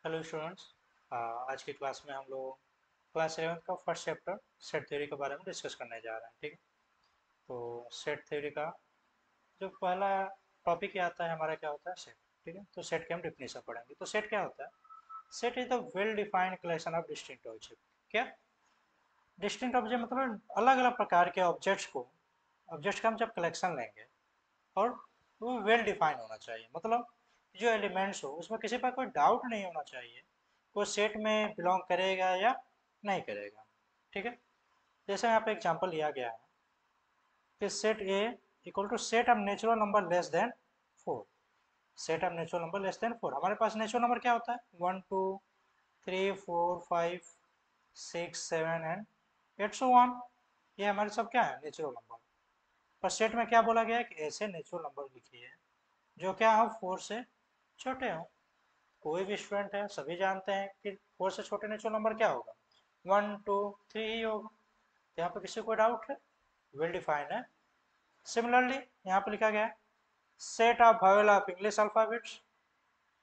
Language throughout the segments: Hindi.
Hello students. आज की क्लास में हम लोग क्लास 11 का फर्स्ट चैप्टर सेट थ्योरी के बारे में डिस्कस करने जा रहे हैं। ठीक है, तो सेट थ्योरी का जो पहला टॉपिक ही आता है हमारा क्या होता है, सेट। ठीक है, तो सेट के हम डिफिनेशन पढ़ेंगे। तो सेट क्या होता है? Set is the well defined collection of distinct object. क्या? डिस्टिंक्ट ऑब्जेक्ट मतलब अलग अलग प्रकार के ऑब्जेक्ट्स का हम जब कलेक्शन लेंगे और वो वेल डिफाइन होना चाहिए, मतलब जो एलिमेंट्स हो उसमें किसी पर कोई डाउट नहीं होना चाहिए वो सेट में बिलोंग करेगा या नहीं करेगा। ठीक है, जैसे यहाँ पे एग्जांपल लिया गया है कि set A equal to set of natural number less than 4। Set of natural number less than 4, हमारे पास नेचुरल नंबर क्या होता है? 1 2 3 4 5 6 7 एंड 8 ये हमारे सब क्या है? Natural number. पर सेट में क्या बोला गया है कि ऐसे नेचुरल नंबर लिखिए जो क्या हो? 4 से छोटे हो। कोई भी स्टूडेंट है, सभी जानते हैं कि 4 से छोटे नेचुरल नंबर क्या होगा? 1 2 3 ही होगा। तो यहाँ पे किसी को डाउट है? वेल डिफाइंड है। सिमिलरली यहाँ पे लिखा गया है set of Wavell of English alphabets.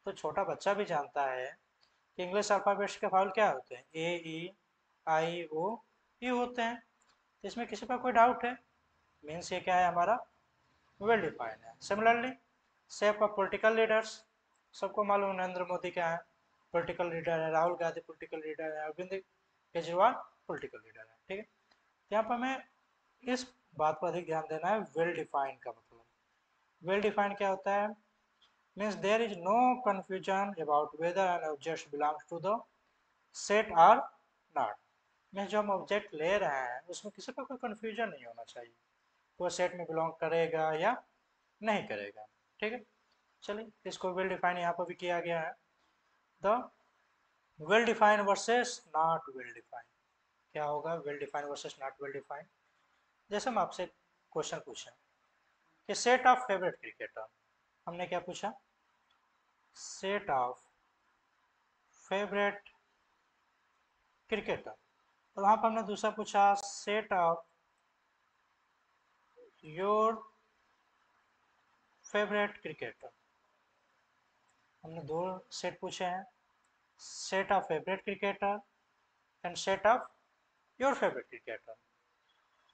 तो छोटा बच्चा भी जानता है कि इंग्लिश अल्फाबेट्स के वावेल क्या होते हैं? ए ई आई ओ यू होते हैं। तो इसमें किसी का कोई डाउट है? मीन्स ये क्या है हमारा? वेल डिफाइंड है। Similarly shape of political leaders, सबको मालूम नरेंद्र मोदी क्या है? पॉलिटिकल लीडर है। राहुल गांधी पॉलिटिकल लीडर है। अरविंद केजरीवाल पॉलिटिकल लीडर है। ठीक है, तो यहाँ पर हमें इस बात पर अधिक ध्यान देना है। वेल डिफाइंड का मतलब, वेल डिफाइंड क्या होता है? Means there is no confusion about whether an object belongs to the set or not. Means जो हम ऑब्जेक्ट ले रहे हैं उसमें किसी का कोई कंफ्यूजन नहीं होना चाहिए, वो सेट में बिलोंग करेगा या नहीं करेगा। ठीक है, चलिए इसको वेल डिफाइन यहाँ पर भी किया गया है। The well define versus not well define. क्या होगा well define versus not well define? जैसे हम आपसे क्वेश्चन पूछें कि सेट ऑफ फेवरेट क्रिकेटर, हमने क्या पूछा? Set of favourite cricketer. और वहाँ पर हमने दूसरा पूछा set of your favourite cricketer. हमने दो सेट पूछे हैं, set of favourite cricketer and set of your favourite cricketer.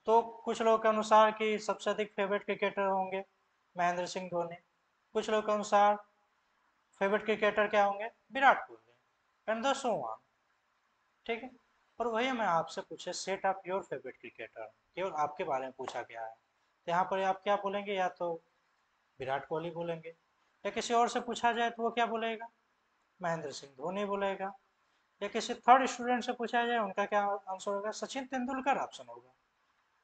तो कुछ लोगों के अनुसार कि सबसे अधिक फेवरेट क्रिकेटर होंगे महेंद्र सिंह धोनी। कुछ लोगों के अनुसार फेवरेट क्रिकेटर क्या होंगे? Virat Kohli and the so on. ठीक है, और वही मैं आपसे पूछे set of your favourite cricketer, केवल आपके बारे में पूछा गया है। तो यहाँ पर आप क्या बोलेंगे? या तो विराट कोहली बोलेंगे, या किसी और से पूछा जाए तो वो क्या बोलेगा? महेंद्र सिंह धोनी बोलेगा। या किसी थर्ड स्टूडेंट से पूछा जाए उनका क्या आंसर होगा? सचिन तेंदुलकर ऑप्शन होगा।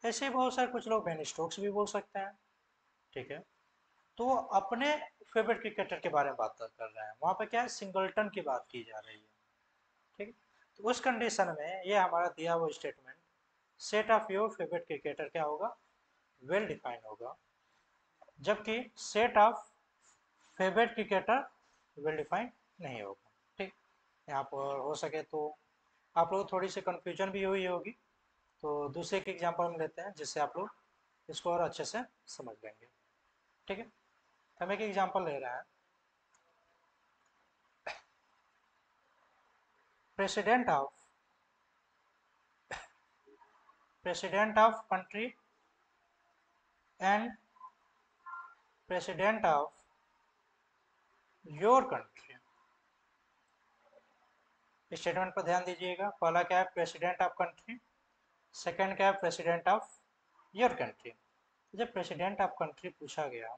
ऐसे ही बहुत सारे कुछ लोग बेन स्टोक्स भी बोल सकते हैं। ठीक है, तो वो अपने फेवरेट क्रिकेटर के बारे में बात कर रहे हैं, वहाँ पे क्या है? सिंगलटन की बात की जा रही है। ठीक है, तो उस कंडीशन में ये हमारा दिया हुआ statement set of your favourite cricketer क्या होगा? वेल डिफाइन होगा। जबकि set of favourite cricketer well define नहीं होगा। ठीक, यहाँ पर हो सके तो आप लोग थोड़ी सी कंफ्यूजन भी हुई होगी, तो दूसरे के एग्जांपल में लेते हैं जिससे आप लोग इसको और अच्छे से समझ लेंगे। ठीक है, हम एक एग्जांपल ले रहे हैं। President of country and president of your country. Statement पर ध्यान दीजिएगा। पहला क्या है? President of country. सेकंड क्या है? President of your country. जब प्रेसिडेंट ऑफ कंट्री पूछा गया,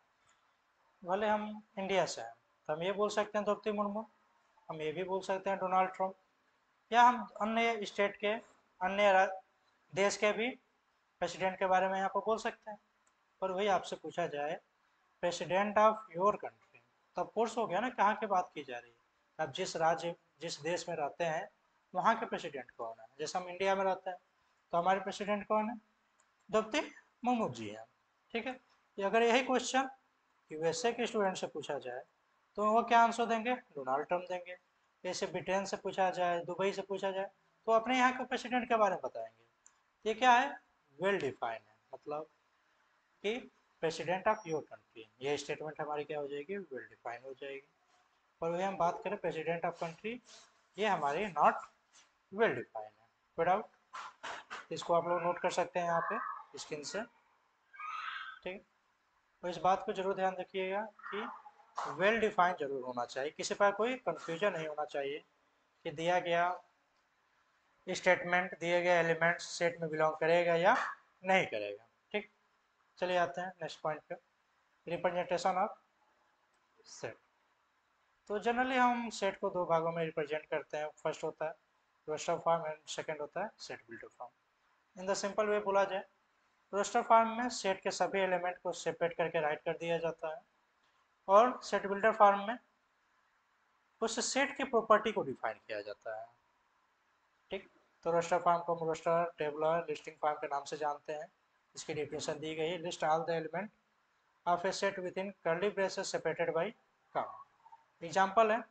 भले हम इंडिया से हैं तो हम ये बोल सकते हैं द्रौपदी मुर्मू, हम ये भी बोल सकते हैं डोनाल्ड ट्रंप, या हम अन्य स्टेट के, अन्य देश के भी प्रेसिडेंट के बारे में यहाँ पर बोल सकते हैं। पर वही आपसे पूछा जाए प्रेसिडेंट ऑफ योर कंट्री, तब फोर्स हो गया ना कहाँ की बात की जा रही है। अब जिस राज्य, जिस देश में रहते हैं वहाँ के प्रेसिडेंट कौन है? जैसे हम इंडिया में रहते हैं तो हमारे प्रेसिडेंट कौन है? द्रौपदी मुर्मू जी हैं। ठीक है, अगर यही क्वेश्चन यूएसए के स्टूडेंट से पूछा जाए तो वो क्या आंसर देंगे? डोनाल्ड ट्रंप देंगे। जैसे ब्रिटेन से पूछा जाए, दुबई से पूछा जाए तो अपने यहाँ के प्रेसिडेंट के बारे में बताएंगे। ये क्या है? वेल डिफाइंड है, मतलब कि प्रेसिडेंट ऑफ योर कंट्री। ये स्टेटमेंट हमारी क्या हो जाएगी? वेल डिफाइंड हो जाएगी। पर वही हम बात करें प्रेसिडेंट ऑफ कंट्री, ये हमारी नॉट वेल डिफाइंड है विदाउट। इसको आप लोग नोट कर सकते हैं यहाँ पे स्क्रीन से, ठीक। तो इस बात को जरूर ध्यान रखिएगा कि वेल डिफाइंड जरूर होना चाहिए, किसी पर कोई कंफ्यूजन नहीं होना चाहिए कि दिया गया स्टेटमेंट दिए गए एलिमेंट सेट में बिलोंग करेगा या नहीं करेगा, ठीक। चलिए आते हैं नेक्स्ट पॉइंट पे, रिप्रेजेंटेशन ऑफ सेट। तो जनरली हम सेट को दो भागों में रिप्रेजेंट करते हैं, फर्स्ट होता है रोस्टर फॉर्म एंड सेकंड होता है set builder form. In the simple way बोला जाए, रोस्टर फॉर्म में सेट के सभी एलिमेंट को सेपरेट करके राइट कर दिया जाता है, और सेट बिल्डर फॉर्म में उस सेट की प्रॉपर्टी को डिफाइन किया जाता है, ठीक। तो रोस्टर फॉर्म को हम रोस्टर टेबलर लिस्टिंग फॉर्म के नाम से जानते हैं। इसकी डेफिनेशन दी गई है, list all the element of a set within curly braces separated by comma. Example है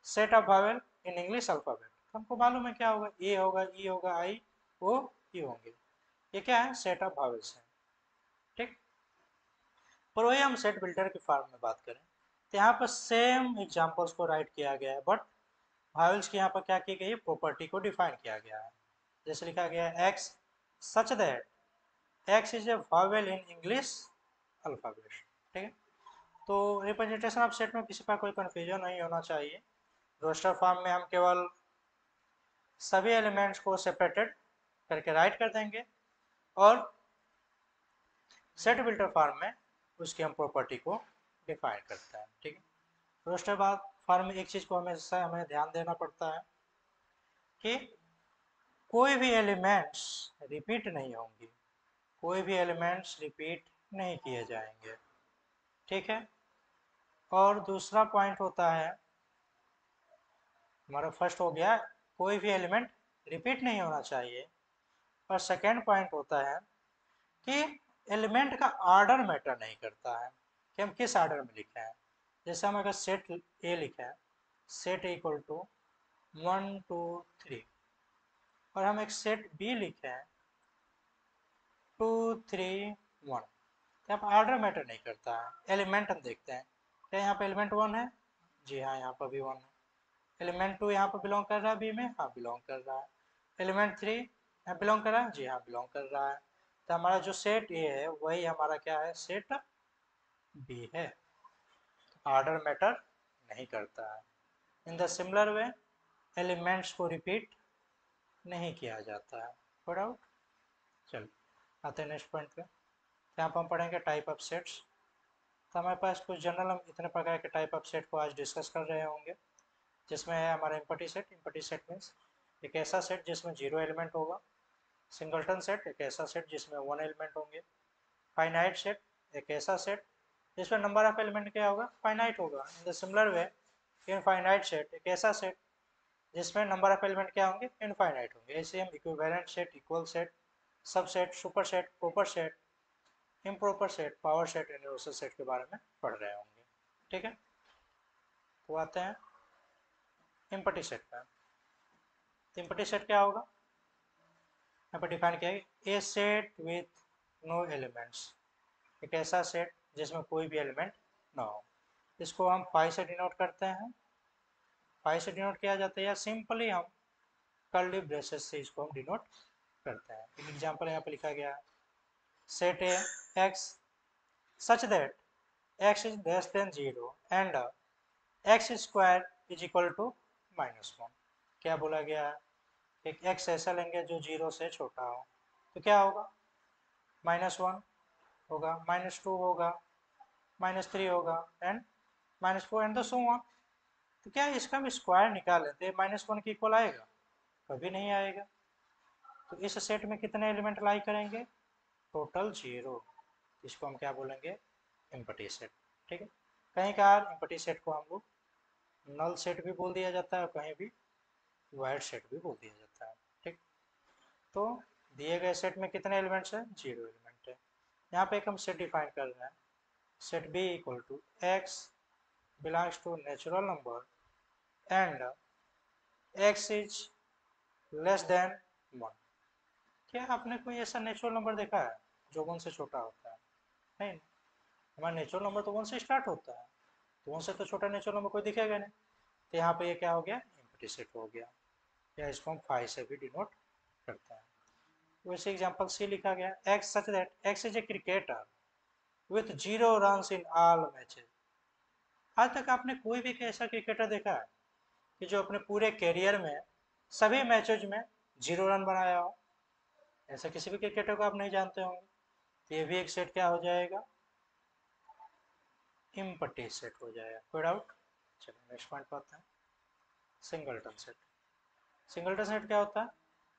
set of vowel in English alphabet. हमको मालूम है क्या होगा, ए होगा, ई होगा, आई ओ यू होंगे, ये क्या है सेट ऑफ वावेल्स है, ठीक। पर वही हम सेट बिल्डर की फॉर्म में बात करें तो यहाँ पर सेम एग्जाम्पल्स को राइट किया गया है, बट वावेल्स की यहाँ पर क्या की गई है, प्रॉपर्टी को डिफाइन किया गया है। जैसे लिखा गया है X such that X is a Wavell in English alphabet, ठीक है। तो रिप्रेजेंटेशन ऑफ सेट में किसी का कोई कन्फ्यूजन नहीं होना चाहिए। रोस्टर फॉर्म में हम केवल सभी एलिमेंट्स को सेपरेटेड करके राइट कर देंगे, और सेट बिल्डर फॉर्म में उसकी हम प्रॉपर्टी को डिफाइन करते हैं, ठीक है। रोस्टर बाद फॉर्म में एक चीज़ को हमेशा हमें ध्यान देना पड़ता है कि कोई भी एलिमेंट्स रिपीट नहीं होंगी, कोई भी एलिमेंट्स रिपीट नहीं किए जाएंगे, ठीक है। और दूसरा पॉइंट होता है, हमारा फर्स्ट हो गया कोई भी एलिमेंट रिपीट नहीं होना चाहिए, और सेकेंड पॉइंट होता है कि एलिमेंट का ऑर्डर मैटर नहीं करता है कि हम किस ऑर्डर में लिखे हैं। जैसे हम अगर सेट ए लिखे हैं, सेट ए इक्वल टू 1 2 3, और हम एक सेट बी लिखे हैं 2 3 1, तो यहाँ पर ऑर्डर मैटर नहीं करता है। एलिमेंट हम देखते हैं, क्या यहाँ पे एलिमेंट 1 है, जी हाँ यहाँ पर भी 1 है। एलिमेंट 2 यहाँ पर बिलोंग कर रहा है बी में, हाँ बिलोंग कर रहा है। एलिमेंट 3 यहाँ बिलोंग कर रहा है, जी हाँ बिलोंग कर रहा है। तो हमारा जो सेट ए है वही हमारा क्या है, सेट बी है। ऑर्डर मैटर नहीं करता है। In the similar way elements को रिपीट नहीं किया जाता है। Good out. चलो आते हैं नेक्स्ट पॉइंट पे, यहाँ पर हम पढ़ेंगे टाइप ऑफ सेट्स। तो हमारे पास कुछ जनरल हम इतने प्रकार के टाइप ऑफ सेट को आज डिस्कस कर रहे होंगे, जिसमें है हमारा empty set. Empty set means एक ऐसा सेट जिसमें 0 एलिमेंट होगा। सिंगलटन सेट एक ऐसा सेट जिसमें 1 एलिमेंट होंगे। फाइनाइट सेट एक ऐसा सेट जिसमें नंबर ऑफ एलिमेंट क्या होगा, फाइनाइट होगा। In the similar way infinite set एक ऐसा सेट जिसमें नंबर ऑफ एलिमेंट क्या होंगे, इनफाइनाइट होंगे। ऐसे हम equivalent set, equal set, subset, super set, proper set, improper set, power set, universal set के बारे में पढ़ रहे होंगे, ठीक है। तो आते हैं एम्पटी सेट पर। तो एम्पटी सेट क्या होगा, यहाँ पर डिफाइन किया है a set with no elements, एक ऐसा सेट जिसमें कोई भी एलिमेंट ना हो। इसको हम फाइव से डिनोट करते हैं, फाइव से डिनोट किया जाता है, या सिंपली हम कर्ली ब्रेसेस से इसको हम डिनोट करते हैं। एक एग्जांपल यहाँ पे लिखा गया है, set A X such that X is less than 0 and X square is equal to -1। क्या बोला गया है, एक एक्स ऐसा लेंगे जो 0 से छोटा हो, तो क्या होगा, -1 होगा, -2 होगा, -3 होगा, एंड -4 एंड सो ऑन। तो क्या इसका हम स्क्वायर निकालें तो -1 के इक्वल आएगा, कभी नहीं आएगा। तो इस सेट में कितने एलिमेंट लाई करेंगे, टोटल 0। इसको हम क्या बोलेंगे, एम्पटी सेट, ठीक है। कहीं कभार एम्पटी सेट को हम लोग नल सेट भी बोल दिया जाता है, और कहीं भी वाइड सेट भी बोल दिया जाता है, ठीक। तो दिए गए सेट में कितने एलिमेंट्स हैं, 0 एलिमेंट है। यहाँ पे एक हम सेट डिफाइन कर रहे हैं, set B equal to X belongs to natural number and X is less than 1। क्या आपने कोई ऐसा नेचुरल नंबर देखा है जो 1 से छोटा होता है, नहीं। हमारा नेचुरल नंबर तो 1 से स्टार्ट होता है, वन से तो छोटा नेचुरल नंबर कोई दिखेगा नहीं, तो यहाँ पे ये क्या हो गया, एम्प्टी सेट हो गया, या इसको हम 5 से भी डिनोट करते हैं। वैसे एग्जांपल सी लिखा गया, x such that X is a cricketer with 0 runs in all matches. आज तक आपने कोई भी ऐसा क्रिकेटर देखा है कि जो अपने पूरे करियर में सभी मैचेज में 0 रन बनाया हो? ऐसा किसी भी क्रिकेटर को आप नहीं जानते होंगे। तो ये भी एक सेट क्या हो जाएगा, एम्प्टी सेट हो जाएगा। कोई डाउट? चलिए नेक्स्ट पॉइंट पाते हैं, सिंगलटन सेट। सिंगलटन सेट क्या होता है,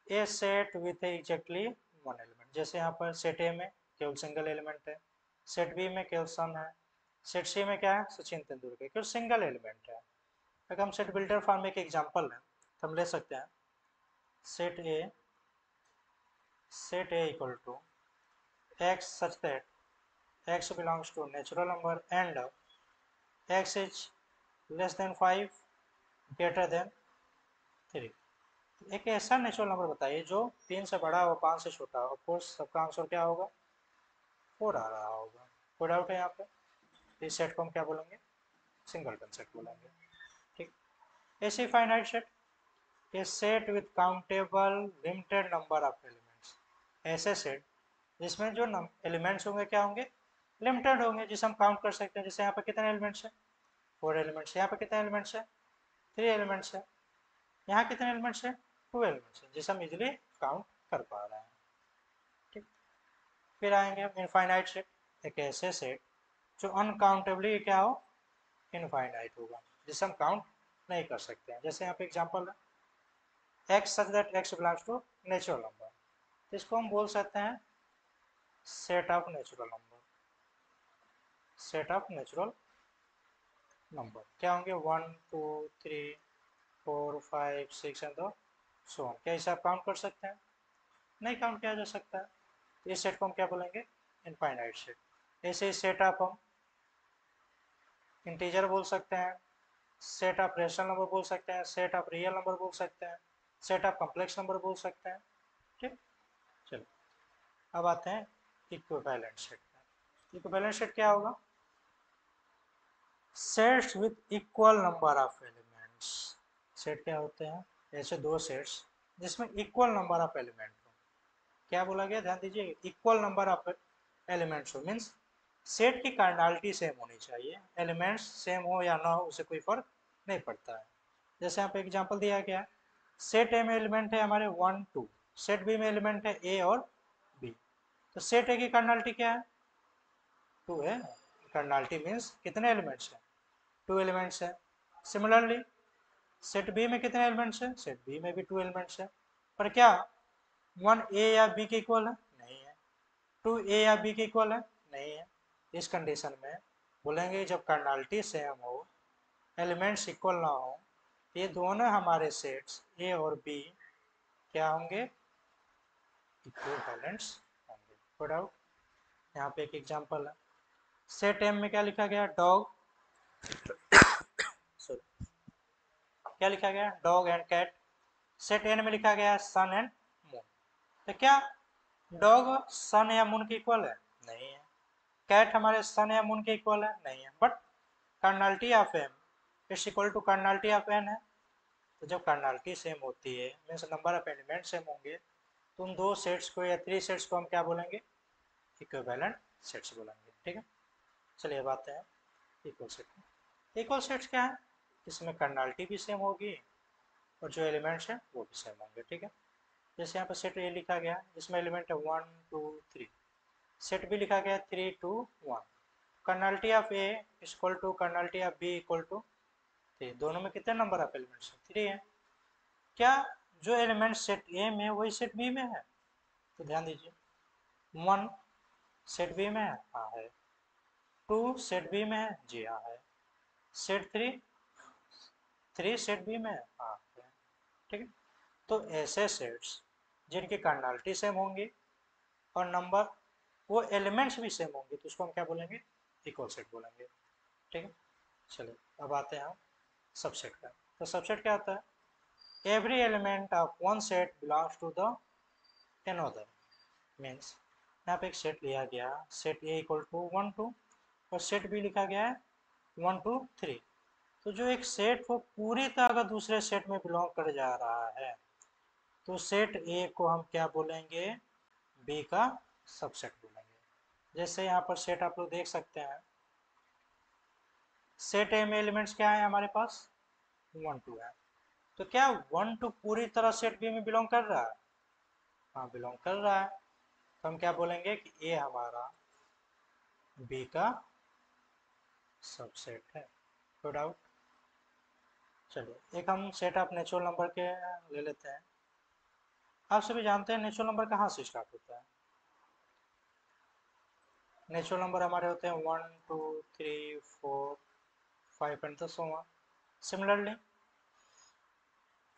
a set with exactly one element. जैसे यहाँ पर सेट ए में केवल सिंगल एलिमेंट है, सेट बी में केवल सन है, सेट सी में क्या है, सचिन तेंदुलकर, केवल सिंगल एलिमेंट है। अगर हम सेट बिल्डर फॉर्म में एक एग्जांपल है तो हम ले सकते हैं, set A equal to X such that X belongs to natural number and X is less than 5 greater than 3। एक ऐसा नेचुरल नंबर बताइए जो 3 से बड़ा हो, 5 से छोटा हो। ऑफ कोर्स सबका आंसर क्या होगा, 4 आ रहा होगा। कोई डाउट है यहाँ पे? इस सेट को हम क्या बोलेंगे, सिंगलटन सेट बोलेंगे। ठीक, ऐसे finite set, A set with countable limited number of elements. ऐसे सेट जिसमें जो एलिमेंट्स होंगे क्या होंगे, लिमिटेड होंगे, जिसे हम काउंट कर सकते हैं। जैसे यहाँ पर कितने एलिमेंट्स हैं, 4 एलिमेंट्स। यहाँ पर कितने एलिमेंट्स हैं, 3 एलिमेंट्स है। यहाँ कितने एलिमेंट्स हैं, 2 एलिमेंट्स हैं, जिसे हम इजिली काउंट कर पा रहे हैं। ठीक, फिर आएंगे इनफाइनाइट सेट, एक ऐसे सेट जो अनकाउंटेबली क्या हो, इनफाइनाइट होगा, जिसे हम काउंट नहीं कर सकते हैं। जैसे यहाँ पे एग्जांपल है, X such that X belongs to natural number, तो इसको हम बोल सकते हैं set of natural number. Set of natural number क्या होंगे, 1 2 3 4 5 6 एंड सो ऑन। क्या इसे आप काउंट कर सकते हैं, नहीं काउंट किया जा सकता है। तो इस सेट को हम क्या बोलेंगे, इनफाइनाइट सेट। ऐसे ही सेट ऑफ हम इंटीजर बोल सकते हैं, सेट ऑफ रेशनल नंबर बोल सकते हैं, सेट ऑफ रियल नंबर बोल सकते हैं, सेट ऑफ कॉम्प्लेक्स नंबर बोल सकते हैं। ठीक, चलो अब आते हैं इक्विवेलेंट सेट में। इक्विवेलेंट सेट क्या होगा, sets with equal number of elements. Set क्या होते हैं, ऐसे दो सेट्स जिसमें इक्वल नंबर ऑफ एलिमेंट हो। क्या बोला गया, ध्यान दीजिए, इक्वल नंबर ऑफ एलिमेंट्स हो मीन्स सेट की कार्डिनलिटी सेम होनी चाहिए। एलिमेंट्स सेम हो या ना हो उससे कोई फर्क नहीं पड़ता है। जैसे यहाँ पे एग्जांपल दिया गया, सेट ए में एलिमेंट है हमारे 1 2, सेट बी में एलिमेंट है ए और बी, तो सेट ए की कार्डिनलिटी क्या है, 2 है। कार्डिनलिटी मीन्स कितने एलिमेंट्स हैं, 2 एलिमेंट्स है। सिमिलरली सेट बी में कितने एलिमेंट्स हैं, सेट बी में भी 2 एलिमेंट्स है। पर क्या 1 ए या बी के इक्वल है, नहीं है। 2 ए या बी के इक्वल है, नहीं है। इस कंडीशन में बोलेंगे जब कार्डिनलिटी सेम हो, एलिमेंट्स इक्वल ना हो, ये दोनों हमारे सेट्स ए और बी क्या होंगे, इक्विवेलेंट्स होंगे। कोई डाउट? यहाँ पे एक एग्जांपल है, सेट एम में क्या लिखा गया, डॉग सॉरी क्या लिखा गया, dog and cat. Set N में लिखा गया सन एंड मून। तो क्या डॉग सन या मून के इक्वल है, नहीं है। कैट हमारे सन या मून के इक्वल है, नहीं है। But cardinality of M is equal to cardinality of N है। तो जब कार्डिनलिटी सेम होती है means number of element same होंगे, तो उन दो सेट्स को या 3 सेट्स को हम क्या बोलेंगे, इक्विवेलेंट सेट्स बोलेंगे। ठीक है, चलिए अब आते हैं इक्वल सेट। इक्वल सेट्स क्या है, इसमें कार्डिनलिटी भी सेम होगी और जो एलिमेंट्स हैं वो भी सेम होंगे। ठीक है, जैसे यहाँ पर सेट ए लिखा गया जिसमें एलिमेंट है 1 2 3, सेट बी लिखा गया 3 2 1। Cardinality of A equal to cardinality of B equal to 3। दोनों में कितने नंबर ऑफ एलिमेंट्स हैं, 3 है। क्या जो एलिमेंट सेट ए में है वही सेट बी में है, तो ध्यान दीजिए 1 सेट बी में है, हाँ है। 2 सेट बी में है, जी हाँ है। सेट 3 सेट बी में है, हाँ है। ठीक है, तो ऐसे सेट्स जिनकी कार्डिनलिटी सेम होंगी और नंबर वो एलिमेंट्स भी सेम होंगे, तो उसको हम क्या बोलेंगे, इक्वल सेट बोलेंगे। ठीक है, चलिए अब आते हैं हम सबसेट का। तो सबसेट क्या होता है, every element of one set belongs to the another. Means यहाँ पे एक सेट लिया गया, सेट ए इक्वल टू 1 2 और सेट बी लिखा गया है 1 2 3। तो जो एक सेट वो पूरी तरह दूसरे सेट में बिलोंग कर जा रहा है, तो सेट ए को हम क्या बोलेंगे, बी का सबसेट बोलेंगे। जैसे यहाँ पर सेट आप लोग देख सकते हैं, सेट ए में एलिमेंट्स क्या है हमारे पास, 1 2 है। तो क्या 1 2 पूरी तरह सेट बी में बिलोंग कर रहा है, हाँ बिलोंग कर रहा है। तो हम क्या बोलेंगे कि ए हमारा बी का सबसेट है। कोई डाउट? चलिए एक हम सेट ऑफ नेचुरल नंबर के ले लेते हैं। आप सभी जानते हैं नेचुरल नंबर कहाँ से स्टार्ट होता है। नेचुरल नंबर हमारे होते हैं 1 2 3 4 5 and so on. Similarly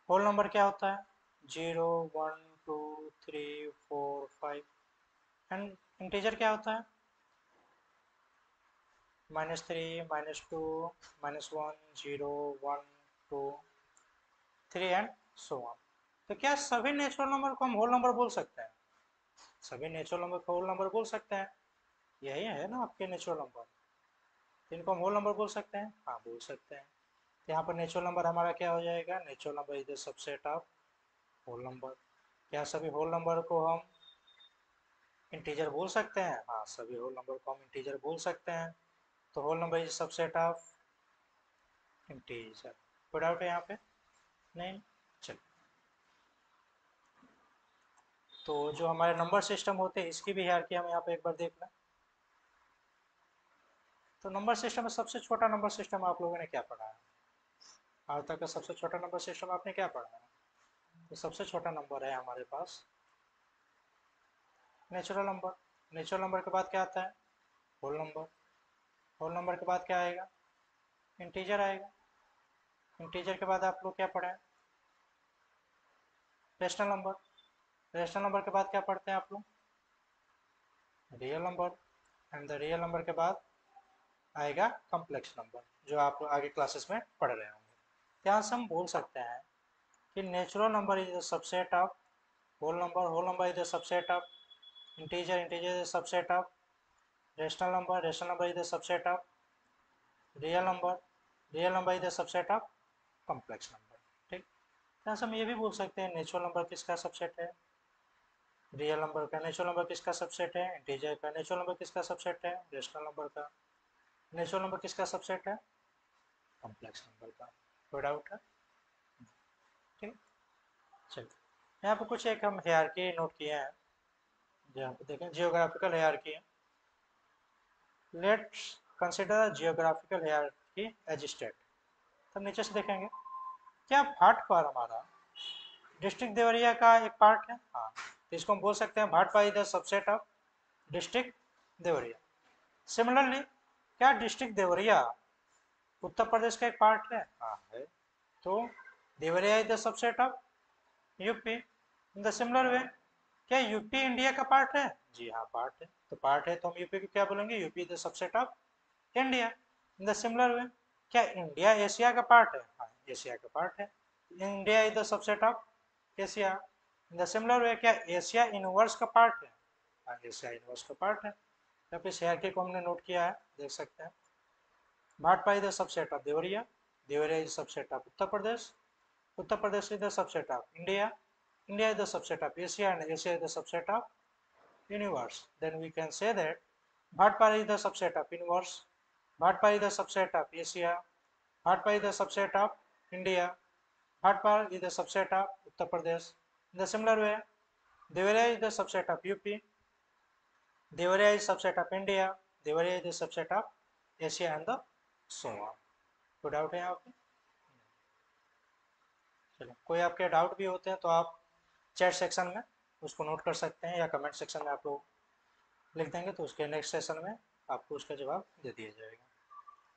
whole number क्या होता है, 0 1 2 3 4 5। एंड इंटीजर क्या होता है, -3 -2 -1 0 1 2 3 एंड सो ऑन। तो क्या सभी नेचुरल नंबर को हम होल नंबर बोल सकते हैं, सभी नेचुरल नंबर को होल नंबर बोल सकते हैं। यही है ना आपके नेचुरल नंबर, तो इनको हम होल नंबर बोल सकते हैं, हाँ बोल सकते हैं। तो यहाँ पर नेचुरल नंबर हमारा क्या हो जाएगा, natural number is the subset of whole number. क्या सभी होल नंबर को हम इंटीजर बोल सकते हैं, हाँ सभी होल नंबर को हम इंटीजर बोल सकते हैं। तो whole number is subset of integer. कोई डाउट है यहाँ पे? नहीं। चलिए, तो जो हमारे नंबर सिस्टम होते हैं इसकी भी हायरार्की हम यहाँ पे एक बार देख लें। तो नंबर सिस्टम में सबसे छोटा नंबर सिस्टम आप लोगों ने क्या पढ़ा है, आज तक का सबसे छोटा नंबर सिस्टम आपने क्या पढ़ा है? तो सबसे छोटा नंबर है हमारे पास नेचुरल नंबर। नेचुरल नंबर के बाद क्या आता है, होल नंबर। होल नंबर के बाद क्या आएगा, इंटीजर आएगा। इंटीजर के बाद आप लोग क्या पढ़े हैं, रेशनल नंबर। रेशनल नंबर के बाद क्या पढ़ते हैं आप लोग, real number. And the real number के बाद आएगा कॉम्प्लेक्स नंबर, जो आप आगे क्लासेस में पढ़ रहे होंगे। यहाँ से हम बोल सकते हैं कि natural number is the subset of whole number, whole number is the subset of integer, integer is the subset of rational number, rational number is the subset of real number, real number is the subset of complex number. ठीक, यहाँ से हम ये भी बोल सकते हैं नेचुरल नंबर किसका सबसेट है, रियल नंबर का। नेचुरल नंबर किसका सबसेट है, इंटीजर का। नेचुरल नंबर किसका सबसेट है, रेशनल नंबर का। नेचुरल नंबर किसका सबसेट है, कॉम्प्लेक्स नंबर का। कोई डाउट है? ठीक, चलिए यहाँ पर कुछ एक हम हायरार्की नोट किए हैं, जहाँ पे देखें जियोग्राफिकल हायरार्की है। Let's consider geographical hierarchy as state. तब नीचे से देखेंगे, क्या भाटपार हमारा डिस्ट्रिक्ट देवरिया का एक पार्ट है, हाँ। तो इसको हम बोल सकते हैं Bhatpar is the subset of district Deoria. Similarly क्या डिस्ट्रिक्ट देवरिया उत्तर प्रदेश का एक पार्ट है, हाँ है। तो Deoria is the subset of UP. In the similar way क्या यूपी इंडिया का पार्ट है, जी हाँ पार्ट है। तो पार्ट है तो हम यूपी को क्या बोलेंगे, UP the subset of India. In the similar way क्या इंडिया एशिया का पार्ट है, हाँ एशिया का पार्ट है। India is the subset of Asia. In the similar way क्या एशिया यूनिवर्स का पार्ट है, हाँ एशिया यूनिवर्स का पार्ट है। तब इस हायरार्की को हमने नोट किया है, देख सकते हैं। Bhatpar is the subset of Deoria, Deoria is subset of Uttar Pradesh, Uttar Pradesh is the subset of India, India is the subset of Asia, and Asia is the subset of universe. Then we can say that Bhatpara is the subset of universe, Bhatpara is the subset of Asia, Bhatpara is the subset of India, Bhatpara is the subset of Uttar Pradesh. In the similar way, Devariya is the subset of UP, Devariya is subset of India, Devariya is the subset of Asia and the so on. कोई डाउट है यहाँ पे? चलो कोई आपके डाउट भी होते हैं तो आप चैट सेक्शन में उसको नोट कर सकते हैं, या कमेंट सेक्शन में आप लोग लिख देंगे तो उसके नेक्स्ट सेशन में आपको उसका जवाब दे दिया जाएगा।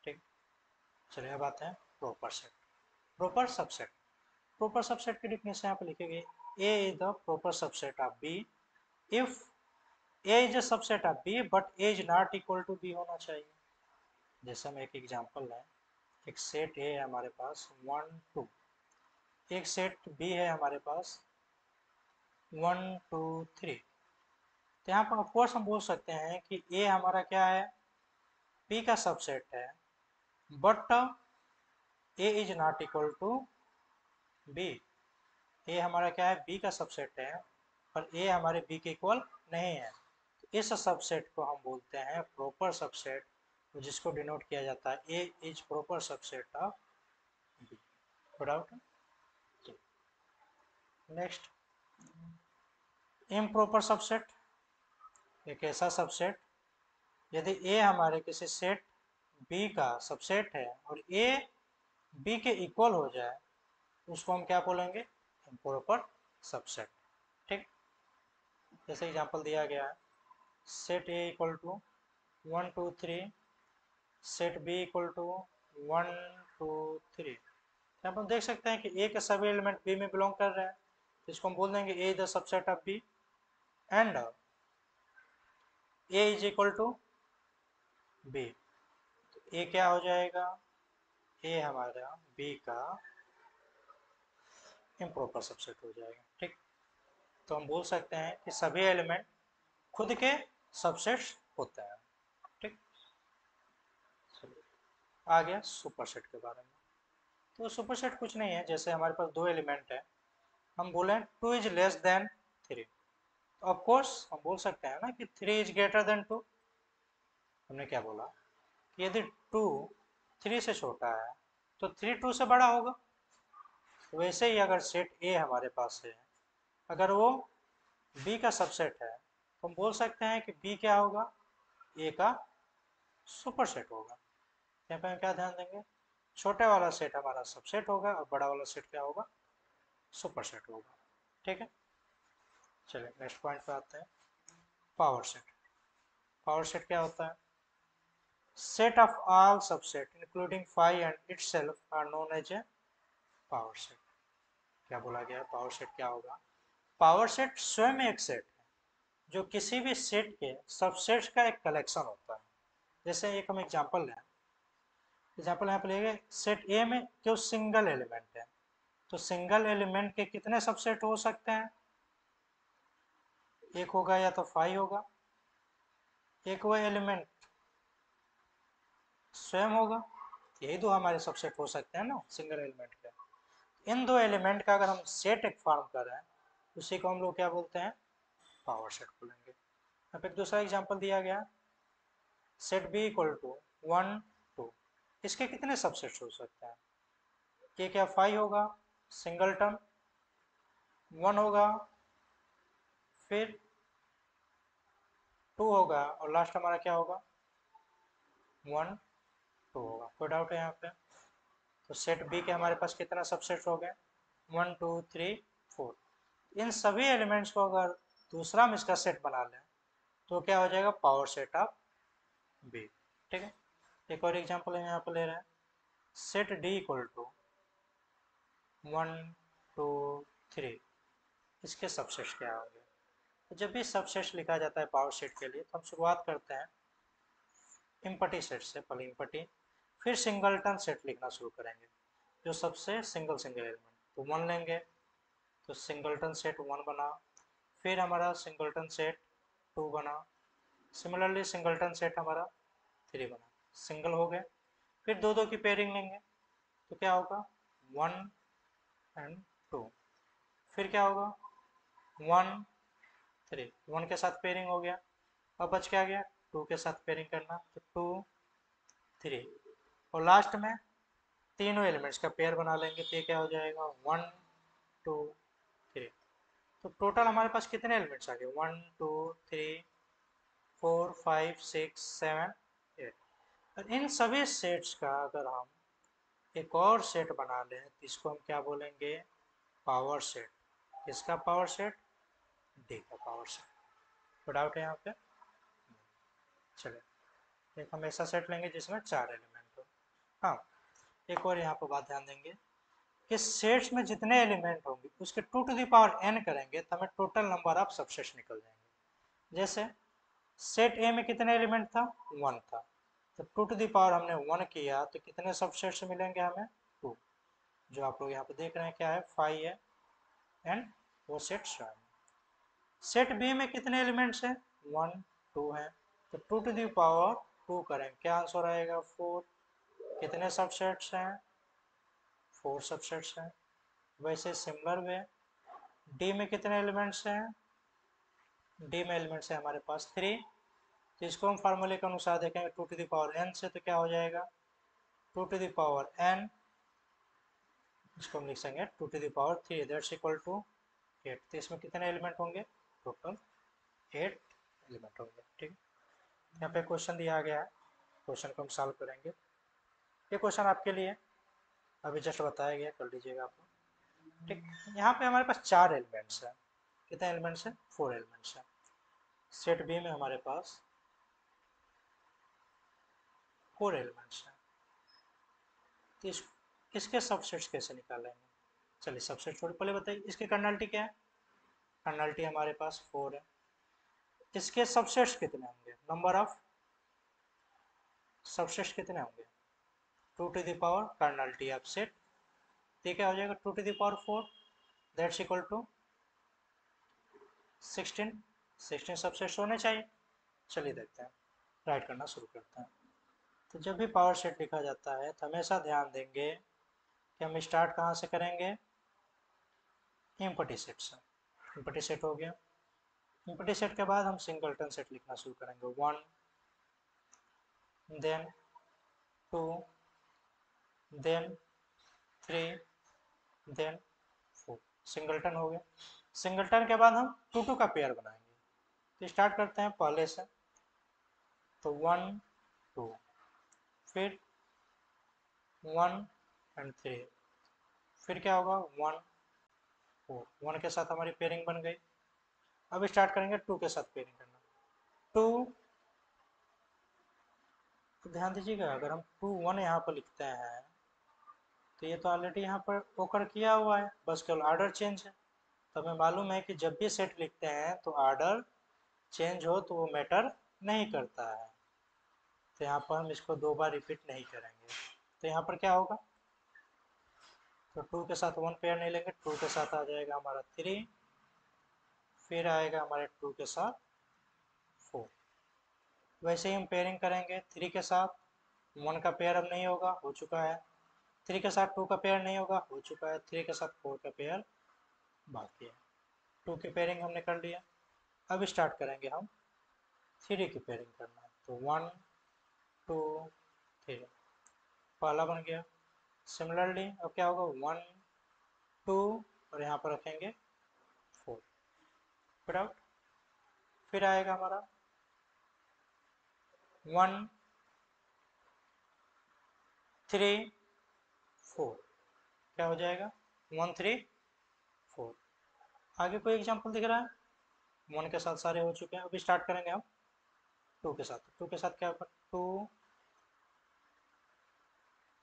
ठीक, चलिए अब आते हैं proper set, proper subset. Proper subset की डिफिनेशन यहाँ पे लिखी गई, A is the proper subset of B if A is a subset of B but A is not equal to B होना चाहिए। जैसे हम एक एग्जांपल लें, एक सेट ए है हमारे पास 1 2, एक सेट बी है हमारे पास 1 2 3। तो यहाँ पर ऑफकोर्स हम बोल सकते हैं कि ए हमारा क्या है, पी का सबसेट है, but A is not equal to B. A हमारा क्या है, बी का सबसेट है, पर ए हमारे बी के इक्वल नहीं है। इस सबसेट को हम बोलते हैं प्रॉपर सबसेट, जिसको डिनोट किया जाता है A is proper subset of B. Doubt? Next, improper subset एक ऐसा सबसेट यदि ए हमारे किसी सेट बी का सबसेट है और ए बी के इक्वल हो जाए तो उसको हम क्या बोलेंगे, इम्प्रॉपर सबसेट। ठीक, जैसे एग्जांपल दिया गया है, set A equal to 1 2 3, set B equal to 1 2 3। यहाँ पर देख सकते हैं कि ए के सभी एलिमेंट बी में बिलोंग कर रहे हैं, तो इसको हम बोल देंगे A is the subset of B and A is equal to B. A क्या हो जाएगा, ए हमारा बी का इम्प्रॉपर सबसेट हो जाएगा। ठीक, तो हम बोल सकते हैं कि सभी एलिमेंट खुद के सबसेट्स होते हैं। ठीक, आ गया सुपरसेट के बारे में। तो सुपरसेट कुछ नहीं है, जैसे हमारे पास दो एलिमेंट है, हम बोले 2 इज लेस देन 3, तो ऑफ कोर्स हम बोल सकते हैं ना कि 3 इज ग्रेटर देन 2। हमने क्या बोला कि यदि 2 3 से छोटा है तो 3 2 से बड़ा होगा। तो वैसे ही अगर सेट ए हमारे पास है, अगर वो बी का सबसेट है, तो हम बोल सकते हैं कि बी क्या होगा, ए का सुपरसेट होगा। यहाँ पे हम क्या ध्यान देंगे, छोटे वाला सेट हमारा सबसेट होगा और बड़ा वाला सेट क्या होगा, सुपरसेट होगा। ठीक है, चलिए नेक्स्ट पॉइंट पे आते हैं, पावर सेट। पावर सेट क्या होता है, set of all subset including phi and itself are known as a power set. क्या बोला गया है, पावर सेट क्या होगा, पावर सेट स्वयं एक सेट है जो किसी भी सेट के सबसेट्स का एक कलेक्शन होता है। जैसे एक हम एग्जांपल लें, एग्जांपल यहाँ पे लेंगे, सेट ए में जो सिंगल एलिमेंट है, तो सिंगल एलिमेंट के कितने सबसेट हो सकते हैं, एक होगा या तो फाई होगा, एक वो एलिमेंट स्वयं होगा, यही दो हमारे सबसेट हो सकते हैं ना सिंगल एलिमेंट के। इन दो एलिमेंट का अगर हम सेट एक फॉर्म कर रहे हैं, उसी को हम लोग क्या बोलते हैं, पावर सेट बोलेंगे। अब एक दूसरा एग्जांपल दिया गया, सेट बी इक्वल टू 1 2, इसके कितने सबसेट्स हो सकते हैं, ये क्या फाई होगा, सिंगलटन 1 होगा, फिर 2 होगा और लास्ट हमारा क्या होगा 1 2 होगा। कोई डाउट है यहाँ पे? तो सेट बी के हमारे पास कितना सबसेट हो गए, 1 2 3 4। इन सभी एलिमेंट्स को अगर दूसरा हम इसका सेट बना लें तो क्या हो जाएगा, पावर सेट ऑफ बी। ठीक है, एक और एग्जांपल यहाँ पर ले रहे हैं, सेट डी इक्वल टू 1 2 3, इसके सबसेट्स क्या होंगे। तो जब भी सबसेट्स लिखा जाता है पावर सेट के लिए, तो हम शुरुआत करते हैं इम्पटी सेट से, पहले इम्पटी, फिर सिंगलटन सेट लिखना शुरू करेंगे जो सबसे सिंगल सिंगल एलिमेंट, तो 1 लेंगे तो सिंगलटन सेट 1 बना, फिर हमारा सिंगलटन सेट 2 बना, सिमिलरली सिंगलटन सेट हमारा 3 बना, सिंगल हो गए। फिर दो दो की पेयरिंग लेंगे तो क्या होगा 1 एंड 2, फिर क्या होगा 1 3, 1 के साथ पेयरिंग हो गया, अब बच क्या गया 2 के साथ पेयरिंग करना, तो 2 3, और लास्ट में तीनों एलिमेंट्स का पेयर बना लेंगे तो ये क्या हो जाएगा 1 2 3। तो टोटल हमारे पास कितने एलिमेंट्स आ गए, 1 2 3 4 5 6 7 8। और इन सभी सेट्स का अगर हम एक और सेट बना लें तो इसको हम क्या बोलेंगे, पावर सेट। किसका पावर सेट, डी का पावर सेट। तो डाउट है यहाँ पे? चलिए एक हम ऐसा सेट लेंगे जिसमें 4 एलिमेंट हो। हाँ, एक और यहाँ पर बात ध्यान देंगे कि सेट्स में जितने एलिमेंट होंगे उसके 2 टू द पावर n करेंगे तो हमें टोटल नंबर ऑफ सबसेट्स निकल जाएंगे। जैसे सेट ए में कितने एलिमेंट था, 1 था, तो 2 टू द पावर हमने 1 किया तो कितने सबसेट्स मिलेंगे हमें, 2, जो आप लोग यहाँ पे देख रहे हैं क्या है 5 है एंड वो सेट स्वयं। सेट बी में कितने एलिमेंट्स हैं, 1 2 है, तो 2 टू द पावर 2 करें क्या आंसर आएगा 4। कितने सबसेट्स हैं? 4 सबसेट्स हैं। वैसे सिमिलर वे डी में कितने एलिमेंट्स हैं? डी में एलिमेंट्स है हमारे पास 3। तो इसको हम फार्मूले के अनुसार देखेंगे 2 टू द पावर n से, तो क्या हो जाएगा 2 टू द पावर n, इसको हम लिख सकेंगे 2 to the power 3 that's equal to 8। तो इसमें कितने एलिमेंट होंगे? टोटल 8 एलिमेंट होंगे। ठीक है, यहाँ पे क्वेश्चन दिया गया है, क्वेश्चन को हम सॉल्व करेंगे। ये क्वेश्चन आपके लिए अभी जस्ट बताया गया, कर लीजिएगा आप लोग। ठीक, यहाँ पे हमारे पास 4 एलिमेंट्स हैं। कितने एलिमेंट्स हैं? 4 एलिमेंट्स हैं। सेट बी में हमारे पास 4 एलिमेंट्स हैं। तो इसके सबसेट्स कैसे निकालेंगे? चलिए सबसेट छोड़, पहले बताइए इसकी कर्नलिटी क्या है? कर्नलिटी हमारे पास 4 है। इसके सबसेट्स कितने होंगे? नंबर ऑफ सबसेट्स कितने होंगे? 2 to the power cardinality of set, तो क्या हो जाएगा 2 to the power 4 that's equal to 16। 16 subsets होने चाहिए। चलिए देखते हैं, राइट करना शुरू करते हैं। तो जब भी पावर सेट लिखा जाता है तो हमेशा ध्यान देंगे कि हम स्टार्ट कहाँ से करेंगे? एम्प्टी सेट से। एम्प्टी सेट हो गया। एम्प्टी सेट के बाद हम सिंगलटन सेट लिखना शुरू करेंगे। 1 देन 2 देन 3 देन 4, सिंगलटन हो गया। सिंगलटन के बाद हम 2 2 का पेयर बनाएंगे। तो स्टार्ट करते हैं पहले से, तो 1 2, फिर 1 एंड 3, फिर क्या होगा 1 4। 1 के साथ हमारी पेयरिंग बन गई। अब स्टार्ट करेंगे 2 के साथ पेयरिंग करना। 2, तो ध्यान दीजिएगा अगर हम 2 1 यहाँ पर लिखते हैं तो ये तो ऑलरेडी यहाँ पर ओकर किया हुआ है, बस केवल ऑर्डर चेंज है। तो हमें मालूम है कि जब भी सेट लिखते हैं तो ऑर्डर चेंज हो तो वो मैटर नहीं करता है। तो यहाँ पर हम इसको 2 बार रिपीट नहीं करेंगे। तो यहाँ पर क्या होगा, तो 2 के साथ 1 पेयर नहीं लेंगे, 2 के साथ आ जाएगा हमारा 3, फिर आएगा हमारे 2 के साथ 4। वैसे ही हम पेयरिंग करेंगे 3 के साथ। 1 का पेयर अब नहीं होगा, हो चुका है। 3 के साथ 2 का पेयर नहीं होगा, हो चुका है। 3 के साथ 4 का पेयर बाकी है। 2 की पेयरिंग हमने कर लिया। अब स्टार्ट करेंगे हम 3 की पेयरिंग करना। तो 1 2 3 पहला बन गया। सिमिलरली अब क्या होगा 1 2 और यहाँ पर रखेंगे 4, फिर आउट। फिर आएगा हमारा 1 3 4, क्या हो जाएगा 1 3 4। आगे कोई एग्जांपल दिख रहा है? 1 के साथ सारे हो चुके हैं। अभी स्टार्ट करेंगे हम 2 के साथ। 2 के साथ क्या होगा 2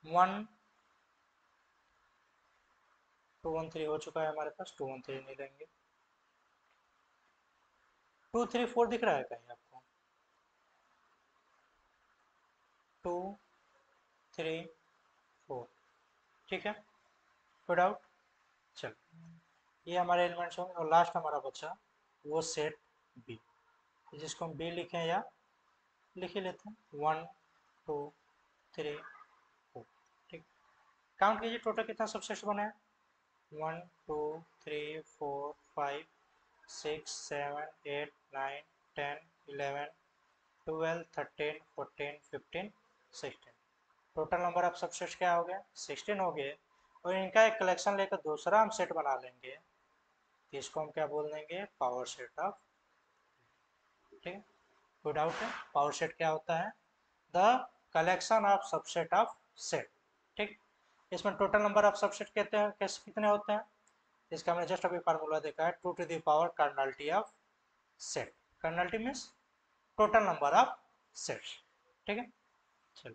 1 2 1 3 हो चुका है हमारे पास। 2 1 3 नहीं लेंगे। 2 3 4 दिख रहा है कहीं आपको? 2 3 4, ठीक है, फिर आउट। चलो ये हमारे एलिमेंट्स होंगे और लास्ट हमारा बचा वो सेट बी, जिसको हम बी लिखें या लिख ही लेते हैं 1 2 3 4। ठीक, काउंट कीजिए टोटल कितना सबसेट्स बना है? 1 2 3 4 5 6 7 8 9 10 11 12 13 14 15 16। टोटल नंबर ऑफ सबसेट्स क्या हो गया? 16 हो गए। और इनका एक कलेक्शन लेकर दूसरा हम सेट बना लेंगे, तो इसको हम क्या बोल देंगे? Power set of. ठीक है, कोई डाउट है? पावर सेट क्या होता है? The collection of subset of set. ठीक, इसमें टोटल नंबर ऑफ सबसेट कहते हैं कैसे कितने होते हैं? इसका हमने जस्ट अभी फार्मूला देखा है 2 to the power cardinality of set. Cardinality means total number of sets. ठीक है, चलो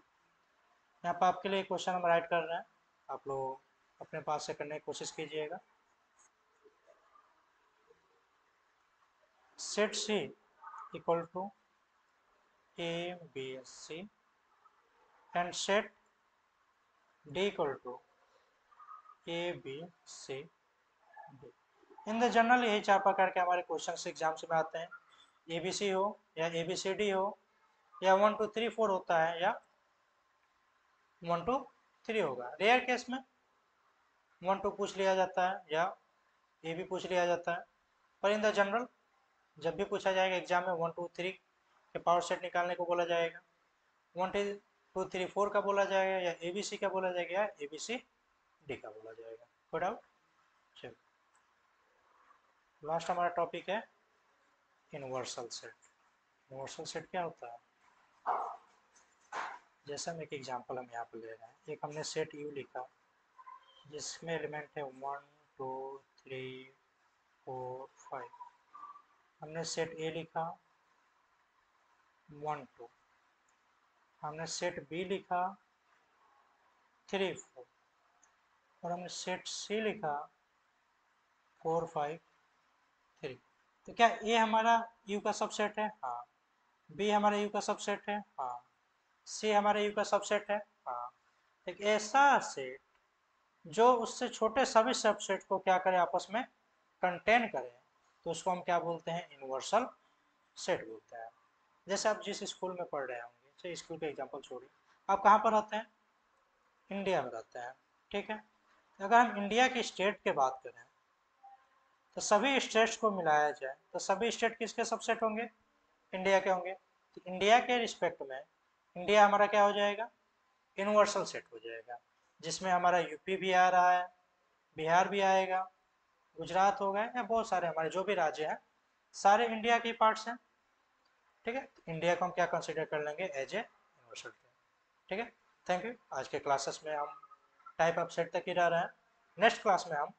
यहाँ पर आपके लिए क्वेश्चन हम राइट कर रहे हैं, आप लोग अपने पास से करने की कोशिश कीजिएगा। Set C equal to A B C and set D equal to A B C D. In the general यही चाह प्रकार के हमारे क्वेश्चन एग्जाम्स में आते हैं। ए बी सी हो या ए बी सी डी हो या 1 2 3 4 होता है या 1 to 3 होगा। रेयर केस में 1 2 पूछ लिया जाता है या ये भी पूछ लिया जाता है, पर इन द जनरल जब भी पूछा जाएगा एग्जाम में 1 2 3 के पावर सेट निकालने को बोला जाएगा, 1 2 3 4 का बोला जाएगा या ABC का बोला जाएगा या ABCD का बोला जाएगा। कोई डाउट? चलो लास्ट हमारा टॉपिक है यूनिवर्सल सेट। यूनिवर्सल सेट क्या होता है? जैसा हम एक एग्जांपल हम यहाँ पर ले रहे हैं, एक हमने सेट यू लिखा जिसमें एलिमेंट है 1 2 3 4 5। हमने सेट ए लिखा 1 2। हमने सेट बी लिखा 3 4 और हमने सेट सी लिखा 4 5 3। तो क्या ए हमारा यू का सबसेट है? हाँ। बी हमारा यू का सबसेट है? हाँ। सी हमारे यू का सबसेट है? हाँ। एक ऐसा सेट जो उससे छोटे सभी सबसेट को क्या करे, आपस में कंटेन करे, तो उसको हम क्या बोलते हैं? यूनिवर्सल सेट बोलते हैं। जैसे आप जिस स्कूल में पढ़ रहे होंगे, चलिए स्कूल का एग्जांपल छोड़िए, आप कहाँ पर रहते हैं? इंडिया में रहते हैं, ठीक है। अगर हम इंडिया की स्टेट की बात करें तो सभी स्टेट्स को मिलाया जाए तो सभी स्टेट किसके सबसेट होंगे? इंडिया के होंगे। तो इंडिया के रिस्पेक्ट में इंडिया हमारा क्या हो जाएगा? यूनिवर्सल सेट हो जाएगा, जिसमें हमारा यूपी भी आ रहा है, बिहार भी आएगा, गुजरात हो गए, या बहुत सारे हमारे जो भी राज्य हैं सारे इंडिया के पार्ट्स हैं, ठीक है। तो इंडिया को हम क्या कंसिडर कर लेंगे? एज ए यूनिवर्सल, ठीक है। Thank you. आज के क्लासेस में हम टाइप ऑफ सेट तक ही रह रहे हैं। नेक्स्ट क्लास में हम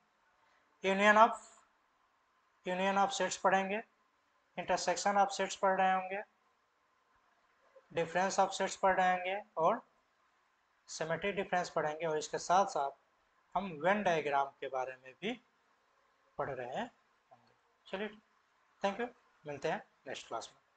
यूनियन ऑफ सेट्स पढ़ेंगे, इंटरसेक्शन ऑफ सेट्स पढ़ रहे होंगे, डिफरेंस ऑफ सेट्स पढ़ रहे होंगे और सिमेट्रिक डिफरेंस पढ़ेंगे, और इसके साथ साथ हम वेन डायग्राम के बारे में भी पढ़ रहे होंगे। चलिए, थैंक यू। मिलते हैं नेक्स्ट क्लास में।